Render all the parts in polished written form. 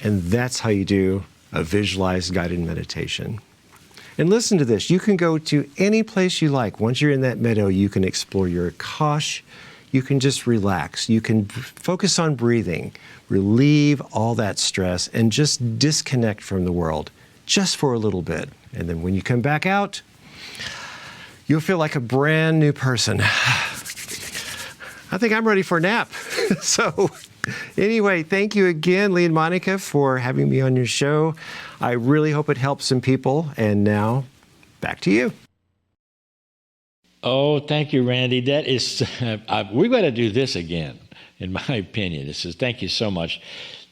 And that's how you do a visualized guided meditation. And listen to this. You can go to any place you like. Once you're in that meadow, you can explore your Akash. You can just relax. You can focus on breathing, relieve all that stress, and just disconnect from the world just for a little bit. And then when you come back out, you'll feel like a brand new person. I think I'm ready for a nap. So anyway, thank you again, Lee and Monica, for having me on your show. I really hope it helps some people. And now, back to you. Oh, thank you, Randy. That is, we've got to do this again, in my opinion. Thank you so much.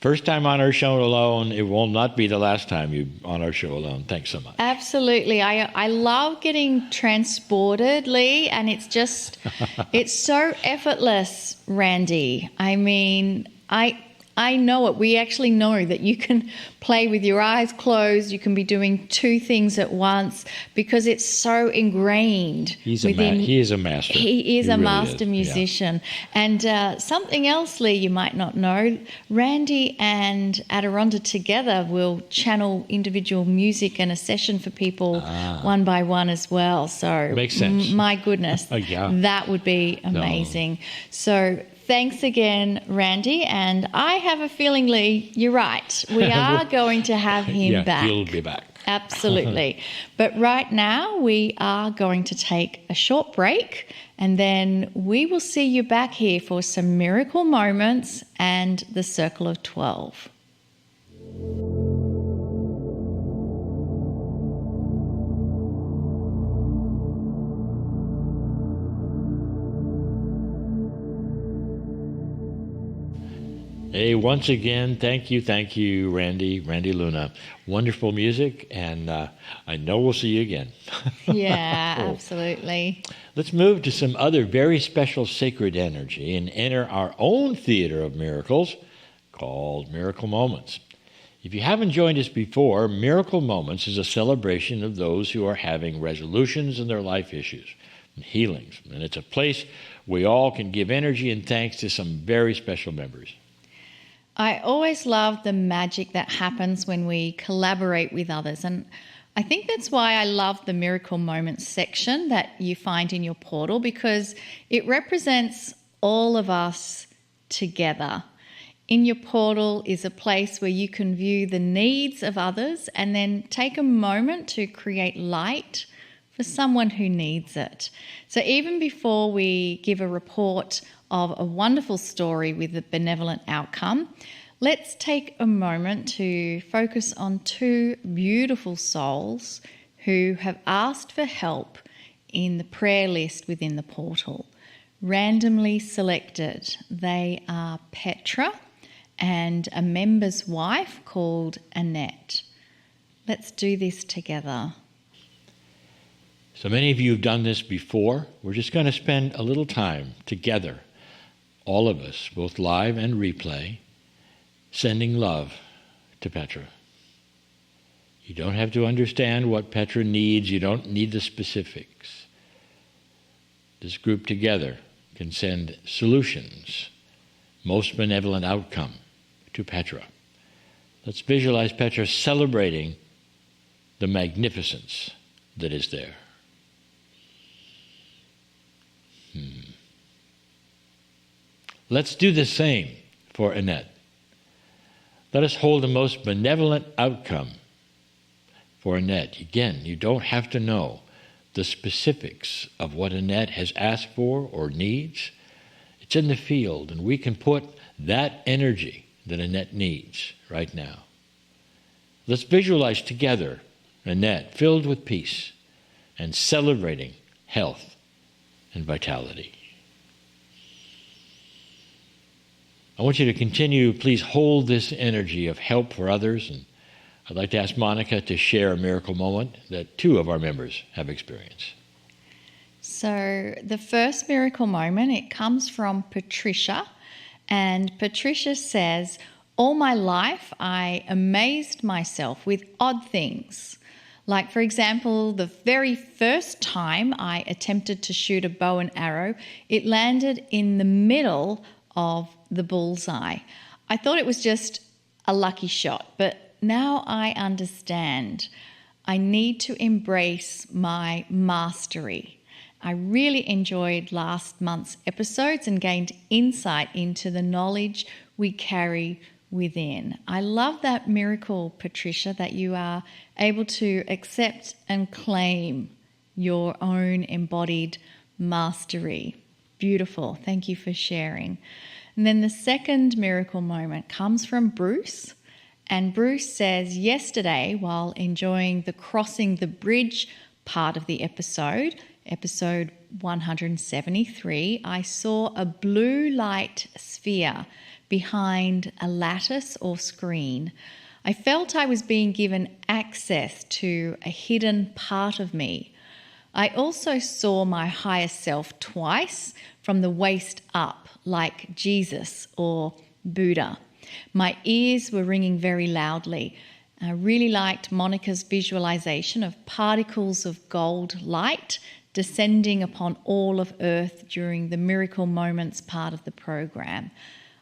First time on our show alone. It will not be the last time you on our show alone. Thanks so much. Absolutely. I love getting transported, Lee, and it's just, it's so effortless, Randy. I mean, I know it. We actually know that you can play with your eyes closed. You can be doing two things at once because it's so ingrained. He is a master. He is a really master musician. Yeah. And something else, Lee, you might not know, Randy and Adironda together will channel individual music and a session for people one by one as well. So makes sense. My goodness, yeah. That would be amazing. No. So thanks again, Randy. And I have a feeling, Lee, you're right. We are going to have him back. He'll be back. Absolutely. But right now, we are going to take a short break, and then we will see you back here for some miracle moments and the Circle of 12. Hey, once again, thank you, Randy Luna. Wonderful music, and I know we'll see you again. Yeah, absolutely. Let's move to some other very special sacred energy and enter our own theater of miracles called Miracle Moments. If you haven't joined us before, Miracle Moments is a celebration of those who are having resolutions in their life issues and healings. And it's a place we all can give energy and thanks to some very special members. I always love the magic that happens when we collaborate with others. And I think that's why I love the Miracle Moments section that you find in your portal, because it represents all of us together. In your portal is a place where you can view the needs of others and then take a moment to create light for someone who needs it. So even before we give a report of a wonderful story with a benevolent outcome, let's take a moment to focus on two beautiful souls who have asked for help in the prayer list within the portal. Randomly selected, they are Petra and a member's wife called Annette. Let's do this together. So many of you have done this before. We're just going to spend a little time together, all of us, both live and replay, sending love to Petra. You don't have to understand what Petra needs. You don't need the specifics. This group together can send solutions, most benevolent outcome to Petra. Let's visualize Petra celebrating the magnificence that is there. Let's do the same for Annette. Let us hold the most benevolent outcome for Annette. Again, you don't have to know the specifics of what Annette has asked for or needs. It's in the field, and we can put that energy that Annette needs right now. Let's visualize together Annette filled with peace and celebrating health and vitality. I want you to continue, please hold this energy of help for others. And I'd like to ask Monica to share a miracle moment that two of our members have experienced. So the first miracle moment, it comes from Patricia. And Patricia says, all my life I amazed myself with odd things, Like, for example, the very first time I attempted to shoot a bow and arrow, it landed in the middle of the bullseye. I thought it was just a lucky shot, but now I understand. I need to embrace my mastery. I really enjoyed last month's episodes and gained insight into the knowledge we carry within. I love that miracle, Patricia, that you are able to accept and claim your own embodied mastery. Beautiful. Thank you for sharing. And then the second miracle moment comes from Bruce. And Bruce says, yesterday, while enjoying the crossing the bridge part of the episode 173, I saw a blue light sphere behind a lattice or screen. I felt I was being given access to a hidden part of me. I also saw my higher self twice from the waist up, like Jesus or Buddha. My ears were ringing very loudly. I really liked Monica's visualization of particles of gold light descending upon all of Earth during the Miracle Moments part of the program.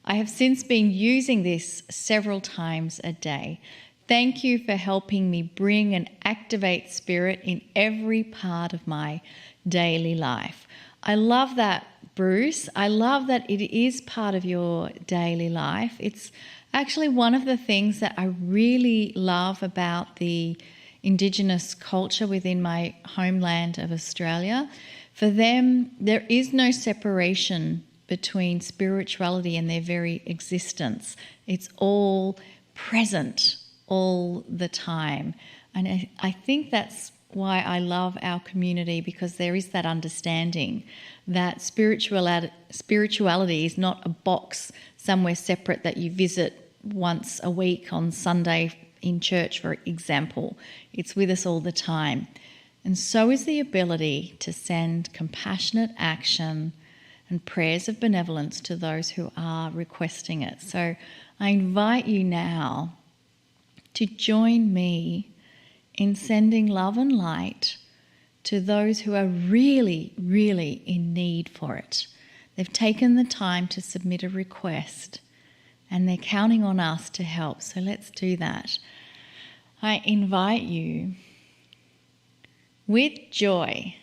I have since been using this several times a day. Thank you for helping me bring and activate spirit in every part of my daily life. I love that, Bruce. I love that it is part of your daily life. It's actually one of the things that I really love about the Indigenous culture within my homeland of Australia. For them, there is no separation between spirituality and their very existence. It's all present all the time. And I think that's why I love our community, because there is that understanding that spirituality is not a box somewhere separate that you visit once a week on Sunday in church, for example. It's with us all the time. And so is the ability to send compassionate action and prayers of benevolence to those who are requesting it. So I invite you now to join me in sending love and light to those who are really, really in need for it. They've taken the time to submit a request and they're counting on us to help. So let's do that. I invite you with joy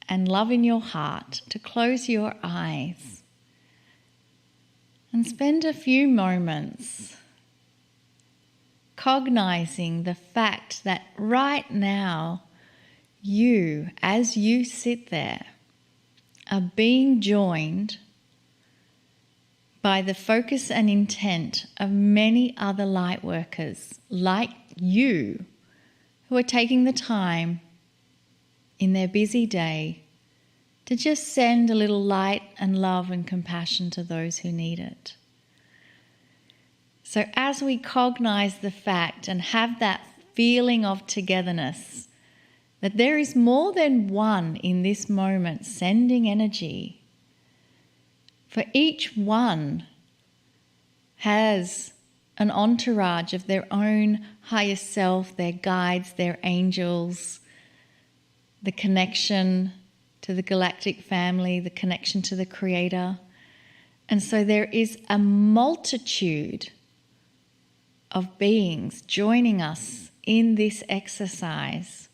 and love in your heart to close your eyes and spend a few moments cognizing the fact that right now you, as you sit there, are being joined by the focus and intent of many other light workers like you who are taking the time in their busy day to just send a little light and love and compassion to those who need it. So as we cognize the fact and have that feeling of togetherness, that there is more than one in this moment sending energy, for each one has an entourage of their own higher self, their guides, their angels, the connection to the galactic family, the connection to the Creator. And so there is a multitude of beings joining us in this exercise.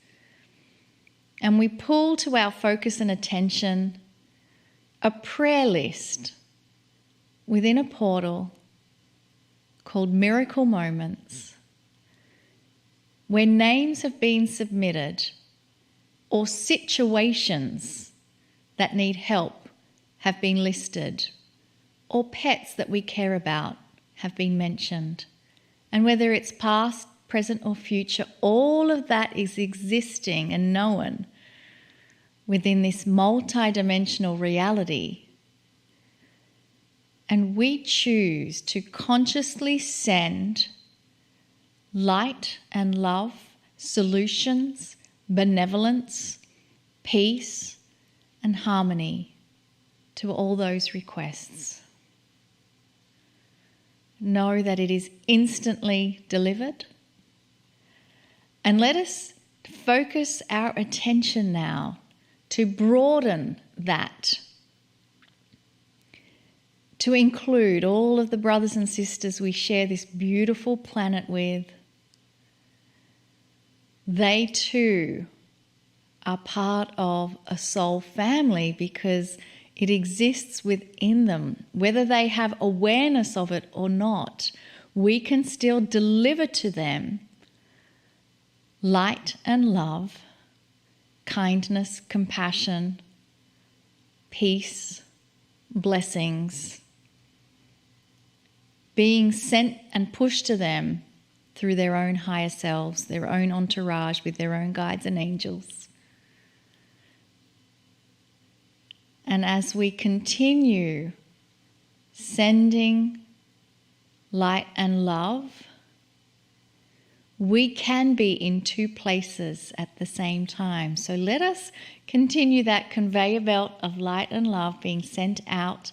And we pull to our focus and attention a prayer list within a portal called Miracle Moments, where names have been submitted or situations that need help have been listed, or pets that we care about have been mentioned. And whether it's past, present or future, all of that is existing and known within this multidimensional reality. And we choose to consciously send light and love, solutions, benevolence, peace, and harmony to all those requests. Know that it is instantly delivered. And let us Focus our attention now to broaden that, to include all of the brothers and sisters we share this beautiful planet with. They too are part of a soul family because it exists within them. Whether they have awareness of it or not, we can still deliver to them light and love, kindness, compassion, peace, blessings, being sent and pushed to them through their own higher selves, their own entourage with their own guides and angels. And as we continue sending light and love, we can be in two places at the same time. So let us continue that conveyor belt of light and love being sent out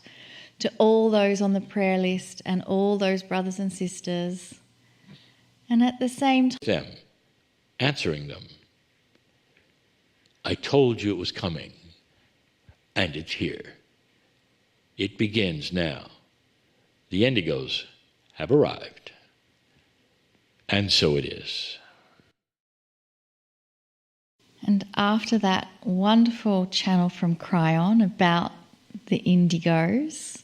to all those on the prayer list and all those brothers and sisters. And at the same time, Them, answering them. I told you it was coming, and it's here. It begins now. The indigos have arrived. And so it is. and after that wonderful channel from Cryon about the indigos,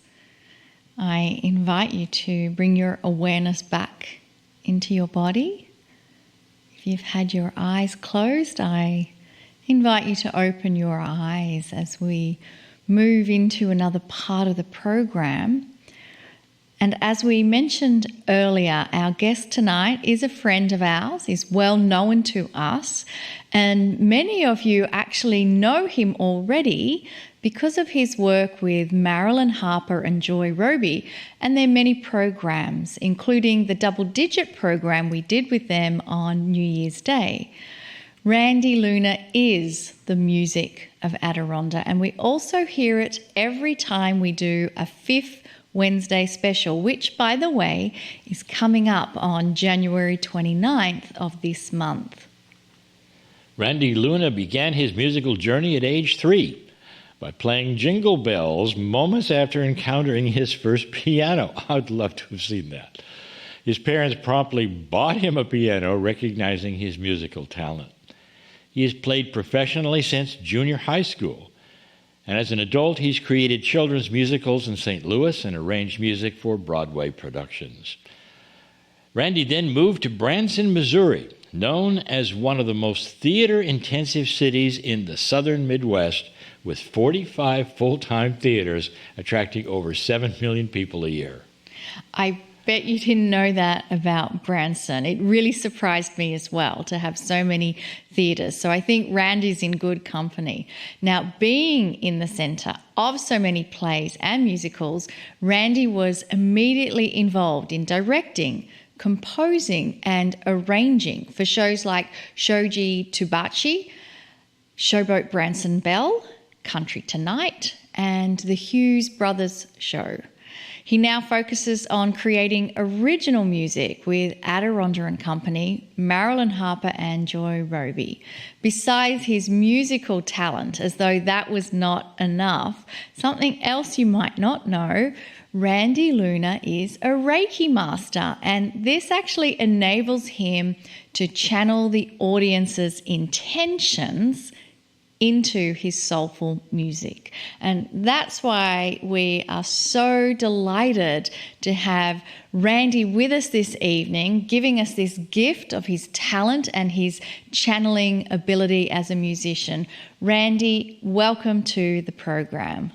I invite you to bring your awareness back into your body. If you've had your eyes closed, I invite you to open your eyes as we move into another part of the program. And as we mentioned earlier, our guest tonight is a friend of ours, is well known to us, and many of you actually know him already because of his work with Marilyn Harper and Joy Roby and their many programs, including the double-digit program we did with them on New Year's Day. Randy Luna is the music of Adironda, and we also hear it every time we do a fifth Wednesday special, which, by the way, is coming up on January 29th of this month. Randy Luna began his musical journey at age 3 by playing Jingle Bells moments after encountering his first piano. I'd love to have seen that. His parents promptly bought him a piano, recognizing his musical talent. He has played professionally since junior high school, and as an adult, he's created children's musicals in St. Louis and arranged music for Broadway productions. Randy then moved to Branson, Missouri, known as one of the most theater-intensive cities in the southern Midwest, with 45 full-time theaters attracting over 7 million people a year. I bet you didn't know that about Branson. It really surprised me as well to have so many theatres. So I think Randy's in good company. Now, being in the centre of so many plays and musicals, Randy was immediately involved in directing, composing and arranging for shows like Shoji Tubachi, Showboat Branson Belle, Country Tonight and the Hughes Brothers Show. He now focuses on creating original music with Adironda and Company, Marilyn Harper and Joy Roby. Besides his musical talent, as though that was not enough, something else you might not know, Randy Luna is a Reiki master, and this actually enables him to channel the audience's intentions into his soulful music. And that's why we are so delighted to have Randy with us this evening, giving us this gift of his talent and his channeling ability as a musician. Randy, welcome to the program.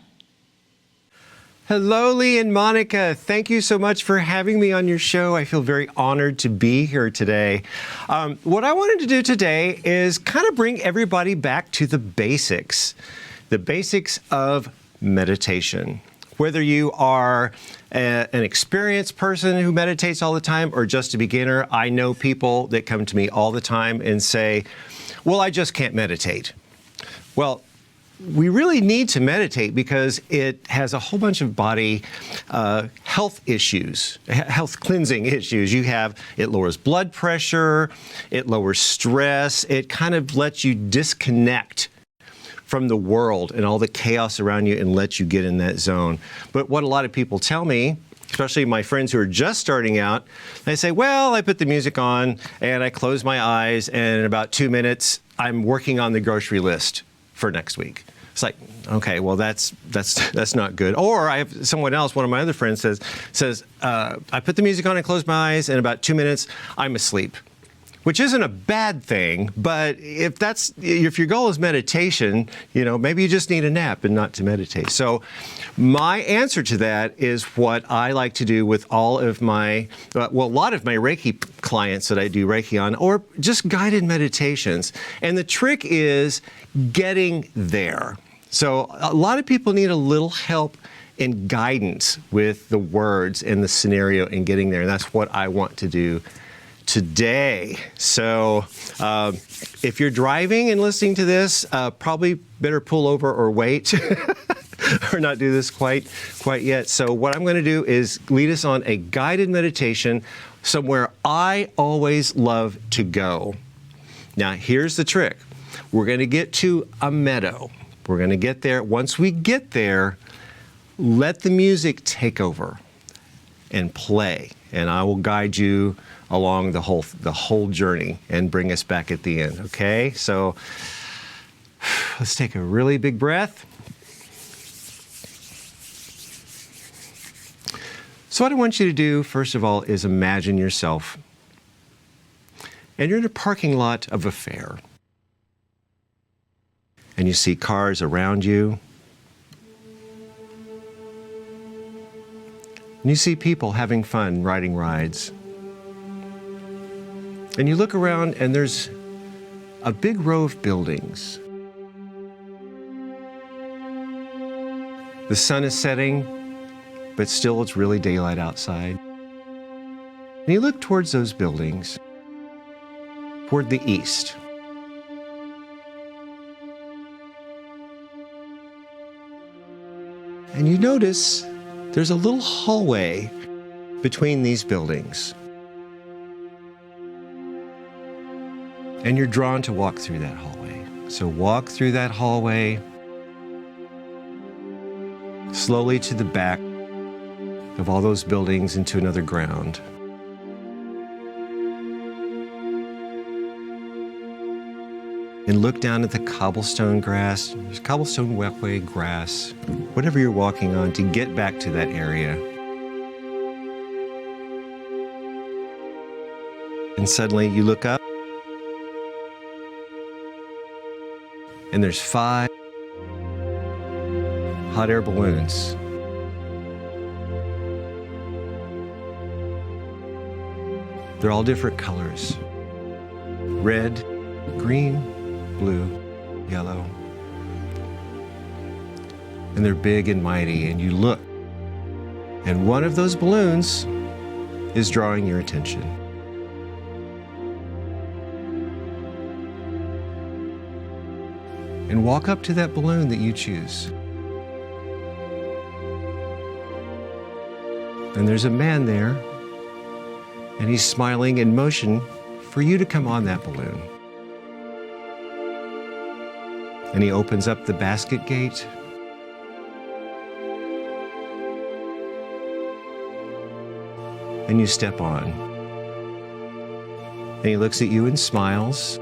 Hello, Lee and Monica. Thank you so much for having me on your show. I feel very honored to be here today. What I wanted to do today is kind of bring everybody back to the basics of meditation. Whether you are an experienced person who meditates all the time or just a beginner, I know people that come to me all the time and say, well, I just can't meditate. Well, we really need to meditate because it has a whole bunch of body health issues, health cleansing issues. It lowers blood pressure, it lowers stress, it kind of lets you disconnect from the world and all the chaos around you and lets you get in that zone. But what a lot of people tell me, especially my friends who are just starting out, they say, well, I put the music on and I close my eyes and in about 2 minutes, I'm working on the grocery list for next week. It's like, okay, well, that's not good. Or I have someone else, one of my other friends says, I put the music on and close my eyes, and in about 2 minutes, I'm asleep. Which isn't a bad thing, but if your goal is meditation, maybe you just need a nap and not to meditate. So my answer to that is what I like to do with all of a lot of my Reiki clients that I do Reiki on, or just guided meditations. And the trick is getting there. So a lot of people need a little help and guidance with the words and the scenario and getting there. And that's what I want to do today. So if you're driving and listening to this, probably better pull over or wait or not do this quite yet. So what I'm going to do is lead us on a guided meditation somewhere I always love to go. Now, here's the trick. We're going to get to a meadow. We're going to get there. Once we get there, let the music take over and play, and I will guide you along the whole journey and bring us back at the end, okay? So let's take a really big breath. So what I want you to do, first of all, is imagine yourself, and you're in a parking lot of a fair, and you see cars around you, and you see people having fun riding rides. And you look around and there's a big row of buildings. The sun is setting, but still it's really daylight outside. And you look towards those buildings, toward the east. And you notice there's a little hallway between these buildings. And you're drawn to walk through that hallway. So walk through that hallway slowly to the back of all those buildings into another ground. And look down at the cobblestone grass. There's cobblestone walkway, grass, whatever you're walking on to get back to that area. And suddenly you look up, and there's 5 hot air balloons. They're all different colors. Red, green, blue, yellow. And they're big and mighty, and you look, and one of those balloons is drawing your attention. And walk up to that balloon that you choose. And there's a man there, and he's smiling in motion for you to come on that balloon. And he opens up the basket gate. And you step on. And he looks at you and smiles.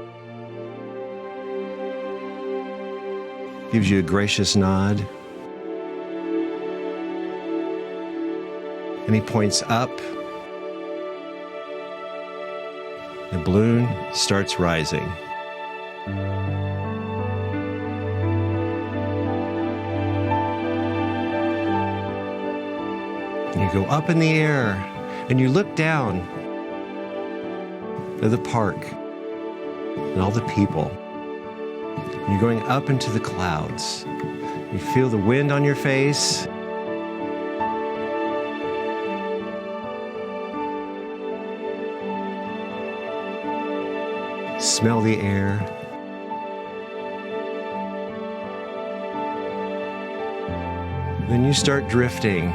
Gives you a gracious nod. And he points up. The balloon starts rising. And you go up in the air, and you look down at the park and all the people. You're going up into the clouds. You feel the wind on your face. Smell the air. Then you start drifting.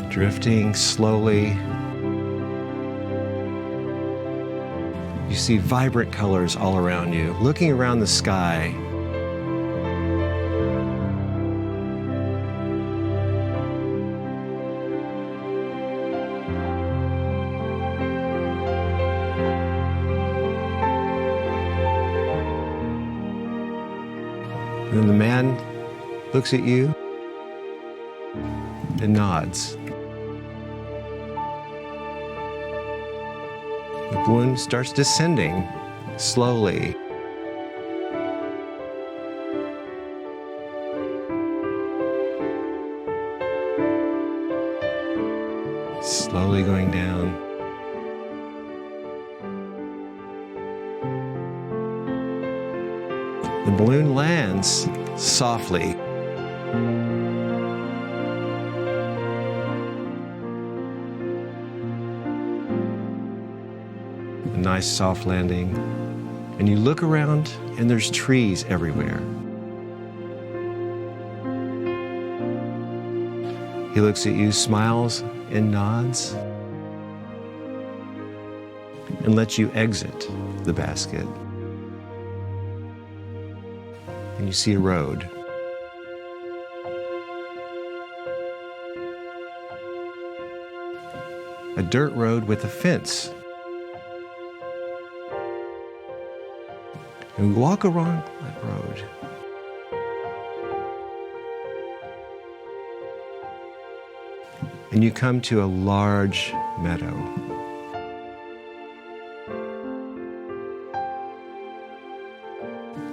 Drifting slowly. You see vibrant colors all around you. Looking around the sky, and the man looks at you and nods. The balloon starts descending slowly. Slowly going down. The balloon lands softly. A nice soft landing. And you look around and there's trees everywhere. He looks at you, smiles and nods, and lets you exit the basket. And you see a road. A dirt road with a fence. And we walk along that road. And you come to a large meadow.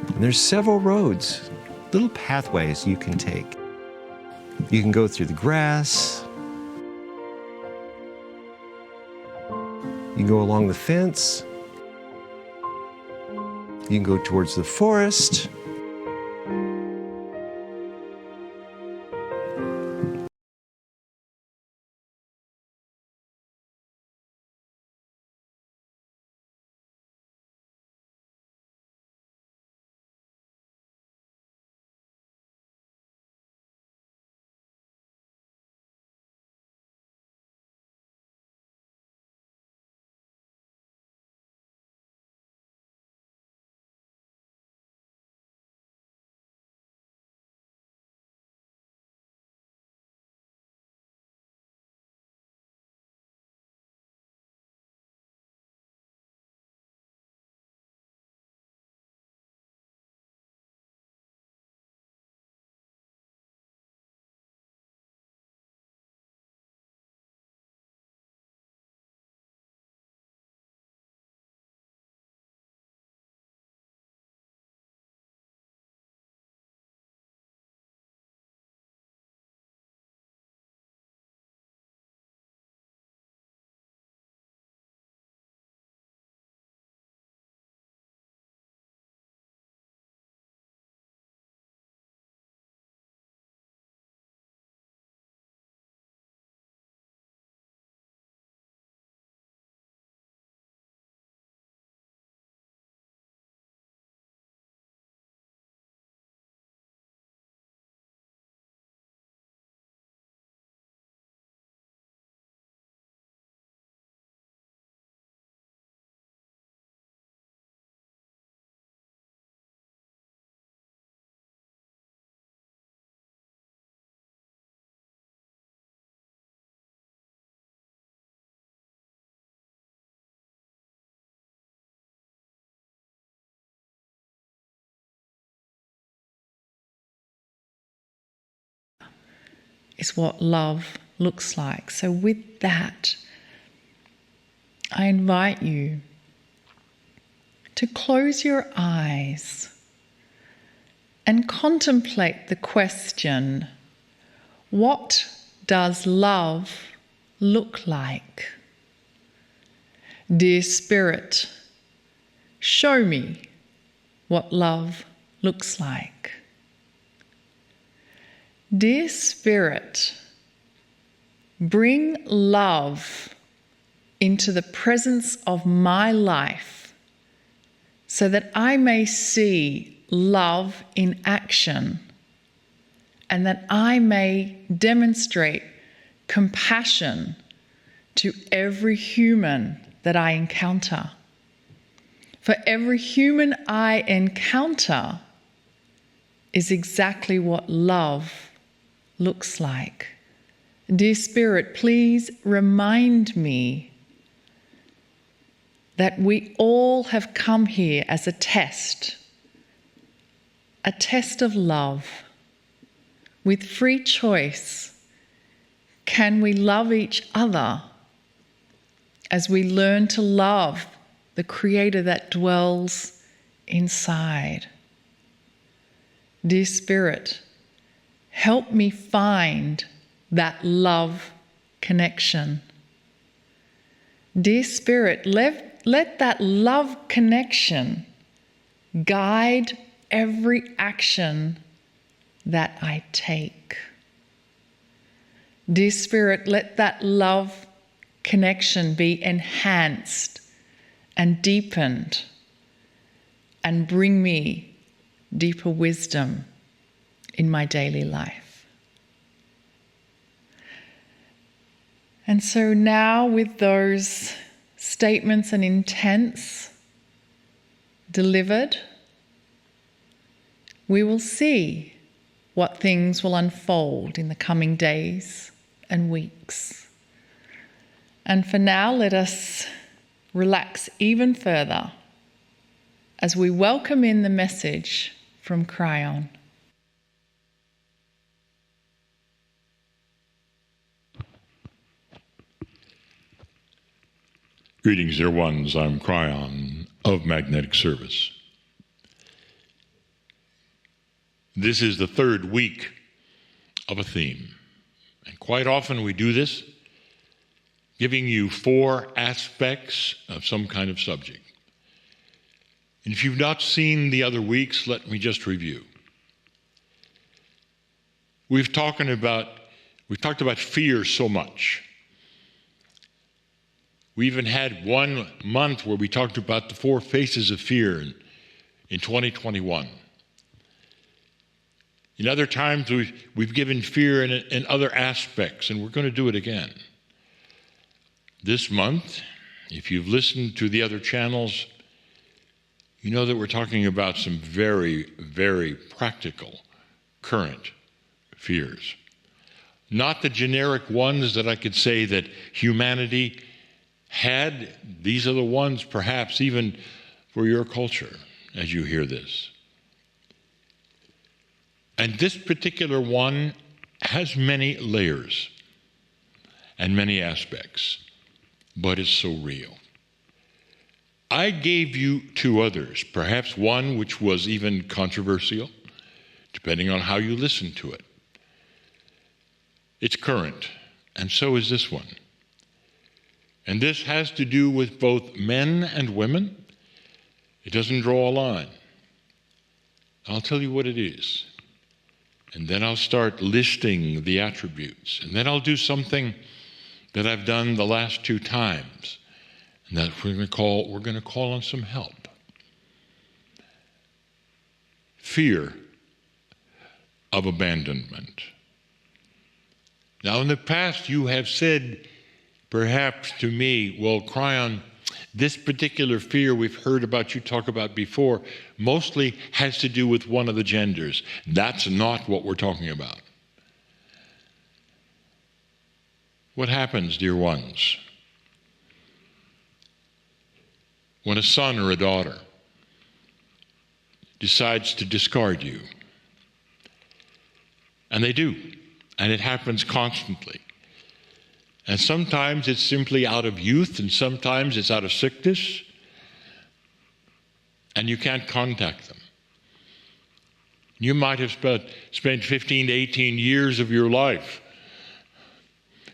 And there's several roads, little pathways you can take. You can go through the grass. You can go along the fence. You can go towards the forest. Is what love looks like. So with that, I invite you to close your eyes and contemplate the question, what does love look like? Dear Spirit, show me what love looks like. Dear Spirit, bring love into the presence of my life so that I may see love in action and that I may demonstrate compassion to every human that I encounter. For every human I encounter is exactly what love looks like. Dear Spirit, please remind me that we all have come here as a test of love. With free choice, can we love each other as we learn to love the Creator that dwells inside? Dear Spirit, help me find that love connection. Dear Spirit, let that love connection guide every action that I take. Dear Spirit, let that love connection be enhanced and deepened and bring me deeper wisdom in my daily life. And so now, with those statements and intents delivered, we will see what things will unfold in the coming days and weeks. And for now, let us relax even further as we welcome in the message from Cryon. Greetings, dear ones. I'm Cryon of Magnetic Service. This is the third week of a theme. And quite often we do this, giving you 4 aspects of some kind of subject. And if you've not seen the other weeks, let me just review. We've talked about fear so much. We even had 1 month where we talked about the 4 faces of fear in 2021. In other times, we've given fear in other aspects, and we're going to do it again. This month, if you've listened to the other channels, you know that we're talking about some very, very practical, current fears. Not the generic ones that I could say that humanity had. These are the ones perhaps even for your culture as you hear this. And this particular one has many layers and many aspects, but is so real. I gave you 2 others, perhaps one which was even controversial, depending on how you listen to it. It's current, and so is this one. And this has to do with both men and women. It doesn't draw a line. I'll tell you what it is. And then I'll start listing the attributes. And then I'll do something that I've done the last 2 times. And that we're going to call on some help. Fear of abandonment. Now, in the past, you have said, perhaps to me, well, Cryon, this particular fear we've heard about you talk about before mostly has to do with one of the genders. That's not what we're talking about. What happens, dear ones, when a son or a daughter decides to discard you? And they do, and it happens constantly. And sometimes it's simply out of youth, and sometimes it's out of sickness, and you can't contact them. You might have spent 15 to 18 years of your life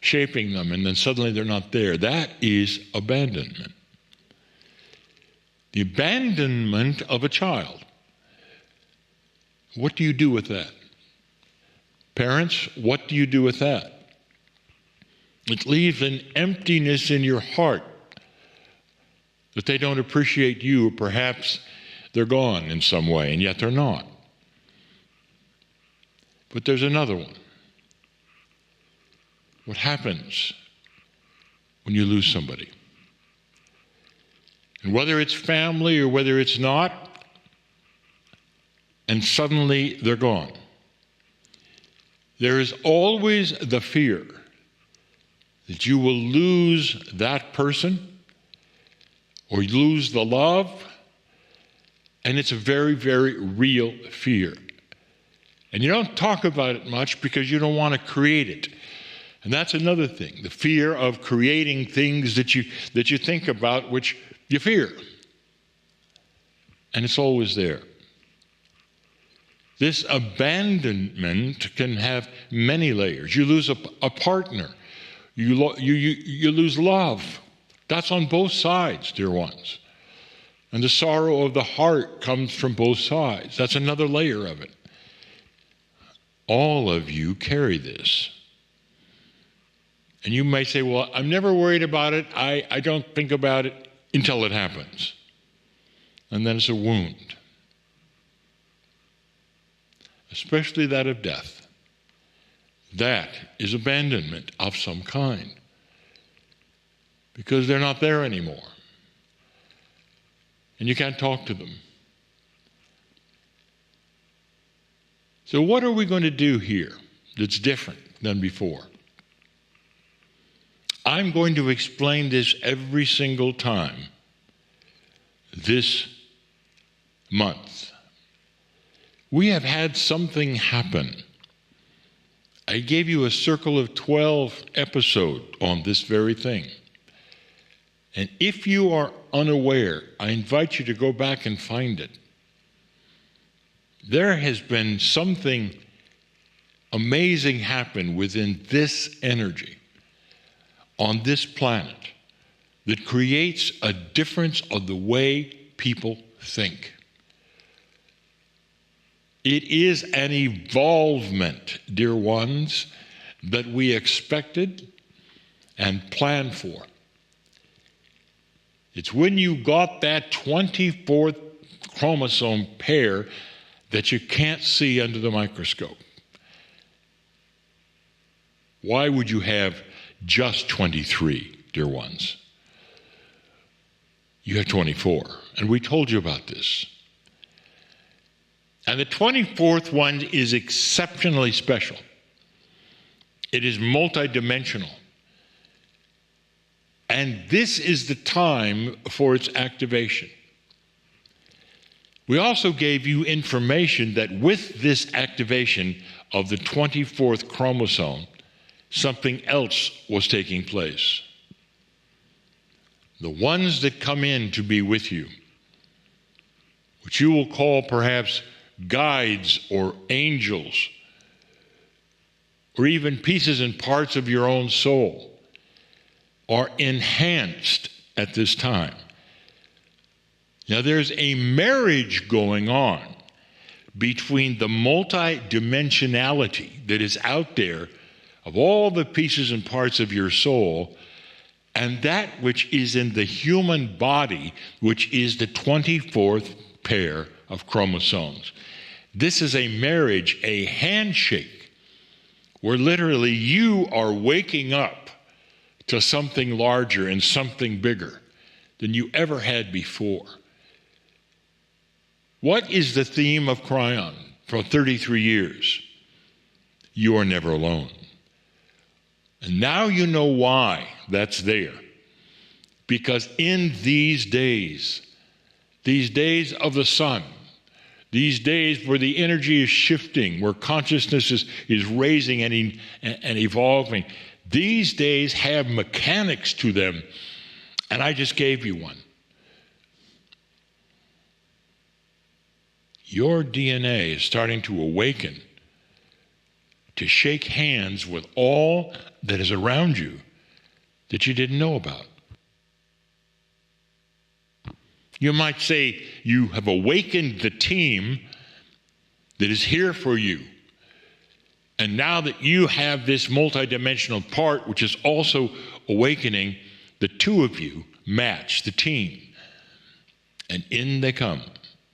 shaping them, and then suddenly they're not there. That is abandonment. The abandonment of a child. What do you do with that? Parents, what do you do with that? It leaves an emptiness in your heart that they don't appreciate you, or perhaps they're gone in some way, and yet they're not. But there's another one. What happens when you lose somebody? And whether it's family or whether it's not, and suddenly they're gone, there is always the fear that you will lose that person or lose the love, and it's a very, very real fear. And you don't talk about it much because you don't want to create it. And that's another thing, the fear of creating things that you think about which you fear. And it's always there. This abandonment can have many layers. You lose a partner. You lose love. That's on both sides, dear ones. And the sorrow of the heart comes from both sides. That's another layer of it. All of you carry this. And you may say, well, I'm never worried about it. I don't think about it until it happens. And then it's a wound. Especially that of death. That is abandonment of some kind. Because they're not there anymore. And you can't talk to them. So what are we going to do here that's different than before? I'm going to explain this every single time this month. We have had something happen. I gave you a circle of 12 episode on this very thing. And if you are unaware, I invite you to go back and find it. There has been something amazing happen within this energy on this planet that creates a difference of the way people think. It is an evolvement, dear ones, that we expected and planned for. It's when you got that 24th chromosome pair that you can't see under the microscope. Why would you have just 23, dear ones? You have 24, and we told you about this. And the 24th one is exceptionally special. It is multidimensional. And this is the time for its activation. We also gave you information that with this activation of the 24th chromosome, something else was taking place. The ones that come in to be with you, which you will call perhaps guides or angels, or even pieces and parts of your own soul, are enhanced at this time. Now there's a marriage going on between the multidimensionality that is out there of all the pieces and parts of your soul and that which is in the human body, which is the 24th pair of chromosomes. This is a marriage, a handshake, where literally you are waking up to something larger and something bigger than you ever had before. What is the theme of Cryon for 33 years? You are never alone. And now you know why that's there. Because in these days of the sun, these days where the energy is shifting, where consciousness is raising and evolving, these days have mechanics to them, and I just gave you one. Your DNA is starting to awaken to shake hands with all that is around you that you didn't know about. You might say you have awakened the team that is here for you. And now that you have this multidimensional part, which is also awakening, the two of you match the team. And in they come.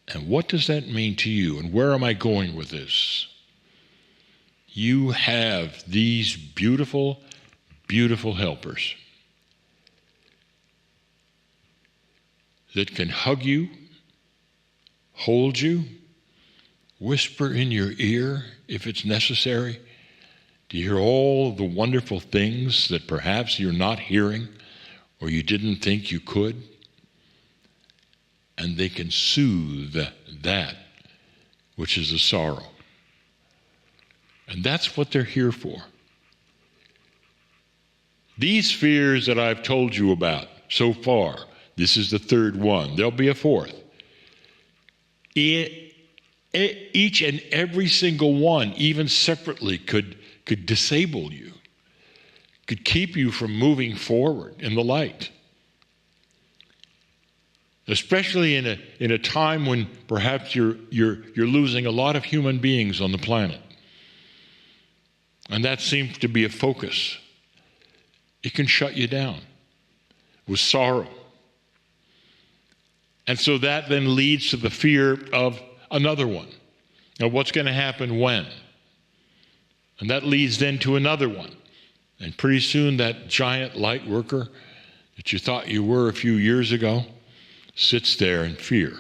And what does that mean to you? And where am I going with this? You have these beautiful, beautiful helpers that can hug you, hold you, whisper in your ear if it's necessary, to hear all the wonderful things that perhaps you're not hearing or you didn't think you could. And they can soothe that which is a sorrow. And that's what they're here for. These fears that I've told you about so far, this is the third one. There'll be a fourth. Each and every single one, even separately, could disable you, could keep you from moving forward in the light. Especially in a time when perhaps you're losing a lot of human beings on the planet. And that seems to be a focus. It can shut you down with sorrow. And so that then leads to the fear of another one. Now, what's going to happen when? And that leads then to another one. And pretty soon that giant light worker that you thought you were a few years ago sits there in fear.